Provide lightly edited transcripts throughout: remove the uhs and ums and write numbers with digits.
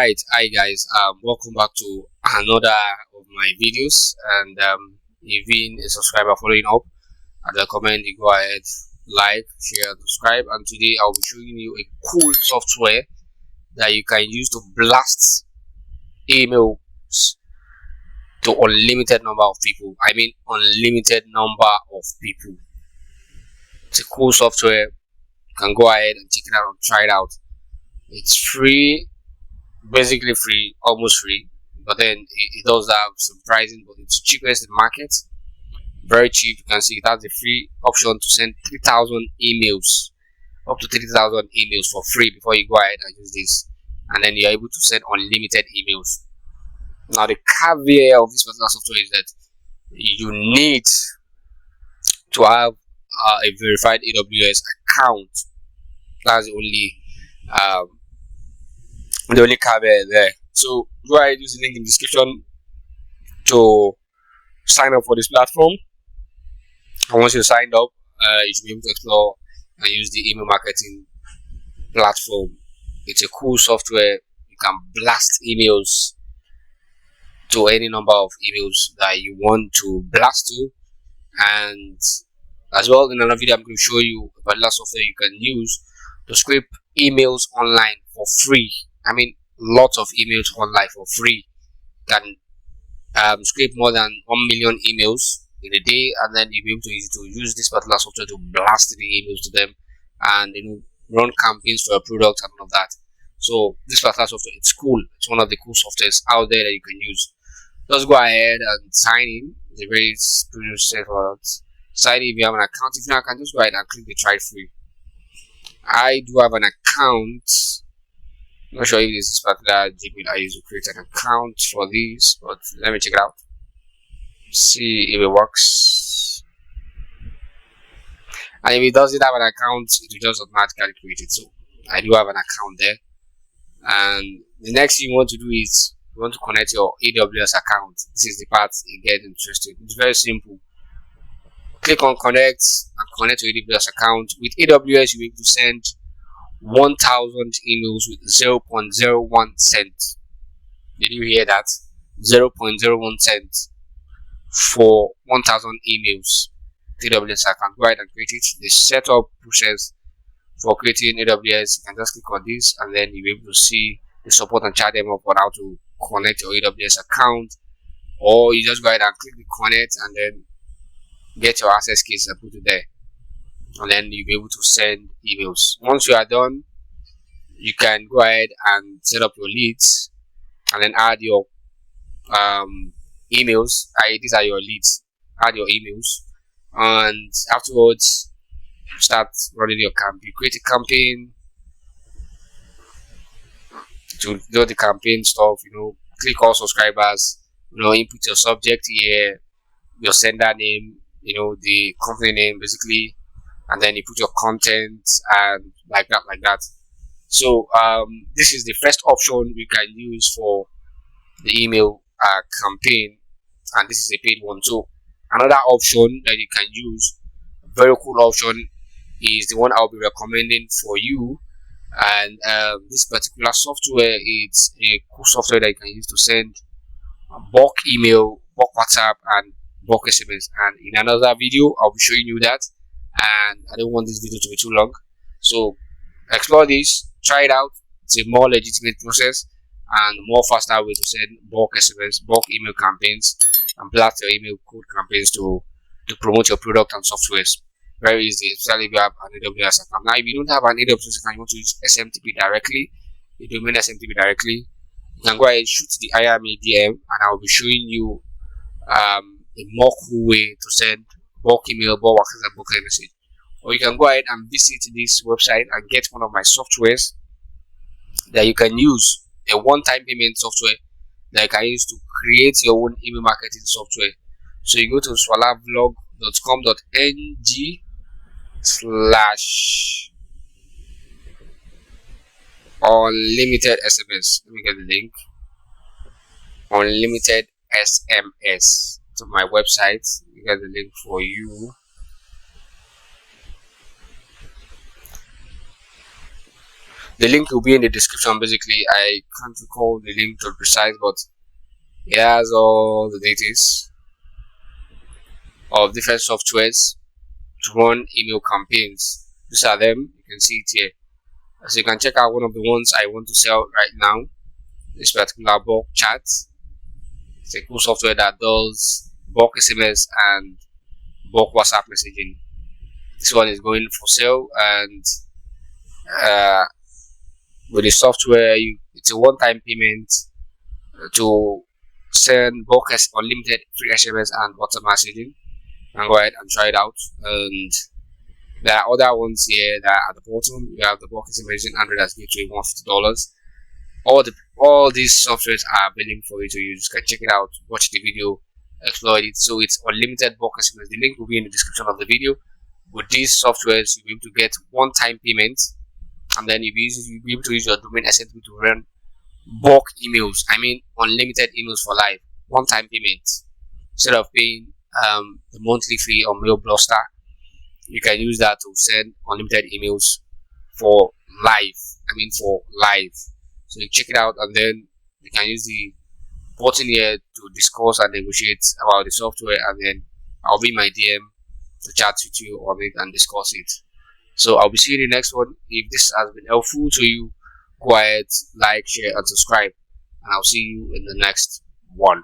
Right, hi guys, welcome back to another of my videos. And if you've been a subscriber following up, I'd recommend you go ahead, like, share, and subscribe. And today I'll be showing you a cool software that you can use to blast emails to unlimited number of people. I mean, unlimited number of people. It's a cool software. You can go ahead and check it out and try it out. It's free, basically free, almost free, but then it does have some pricing, but it's cheapest in the market, very cheap. You can see it has the free option to send 3,000 emails, up to 3,000 emails for free before you go ahead and use this, and then you're able to send unlimited emails. Now the caveat of this particular software is that you need to have a verified AWS account. That's the only caveat there. So go ahead, use the link in the description to sign up for this platform. And once you're signed up, you should be able to explore and use the email marketing platform. It's a cool software. You can blast emails to any number of emails that you want to blast to. And as well, in another video, I'm going to show you a particular software you can use to scrape emails online for free. I mean, lots of emails online for free. You can scrape more than 1 million emails in a day, and then you'll be able to use this particular software to blast the emails to them, and run campaigns for your product and all of that. So this particular software, it's cool. It's one of the cool softwares out there that you can use. Just go ahead and sign in. It's a very pretty straightforward. Sign in if you have an account. If not, I can just go ahead and click the try free. I do have an account. I'm not sure if this is particular Deepmynd I use to create an account for this, but let me check it out. See if it works. And if it doesn't have an account, it will just automatically create it. So I do have an account there. And the next thing you want to do is you want to connect your AWS account. This is the part it gets interesting. It's very simple. Click on connect and connect your AWS account. With AWS, you'll be able to send 1,000 emails with 0.01 cents. Did you hear that? 0.01 cents for 1,000 emails. AWS account. Go ahead and create it. The setup process for creating AWS, you can just click on this, and then you'll be able to see the support and chat demo on how to connect your AWS account. Or you just go ahead and click the connect and then get your access keys and put it there, and then you'll be able to send emails. Once you are done, you can go ahead and set up your leads and then add your emails. These are your leads. Add your emails, and afterwards start running your campaign. Create a campaign to do the campaign stuff. Click all subscribers. Input your subject here, your sender name, the company name basically, and then you put your content and like that. So this is the first option we can use for the email campaign, and this is a paid one. So another option that you can use, very cool option, is the one I'll be recommending for you. And this particular software, it's a cool software that you can use to send bulk email, bulk WhatsApp, and bulk SMS. And in another video, I'll be showing you that, and I don't want this video to be too long. So explore this, try it out. It's a more legitimate process and more faster way to send bulk SMS, bulk email campaigns, and blast your email code campaigns to promote your product and softwares. Very easy, especially if you have an AWS account. Now, if you don't have an AWS account, you want to use SMTP directly, the domain SMTP directly, you can go ahead and shoot the IRM DM, and I'll be showing you a more cool way to send bulk email, bulk WhatsApp, and bulk message. Or you can go ahead and visit this website and get one of my softwares that you can use, a one-time payment software that you can use to create your own email marketing software. So you go to swallavlog.com.ng/unlimited SMS. Let me get the link. Unlimited SMS to my website. You get the link for you. The link will be in the description. Basically, I can't recall the link to be precise, but it has all the details of different softwares to run email campaigns. These are them. You can see it here. So you can check out one of the ones I want to sell right now. This particular bulk chat. It's a cool software that does bulk SMS and bulk WhatsApp messaging. This one is going for sale, and uh, with the software, it's a one-time payment to send bulk unlimited free SMS and WhatsApp messaging. And go ahead and try it out. And there are other ones here that are at the bottom. You have the bulk SMS Android that's gateway $150. All these softwares are available for you to use. You can check it out, watch the video, explore it. So it's unlimited bulk SMS. The link will be in the description of the video. With these softwares, you'll be able to get one-time payment, and then you'll be able to use your domain SMB to run bulk emails. I mean, unlimited emails for life, one-time payment. Instead of paying the monthly fee on Mail Blaster, you can use that to send unlimited emails for life. I mean, for life. So you check it out, and then you can use the button here to discuss and negotiate about the software, and then I'll be in my DM to chat with you on it and discuss it. So I'll be seeing you in the next one. If this has been helpful to you, go ahead, like, share, and subscribe, and I'll see you in the next one.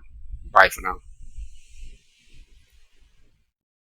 Bye for now.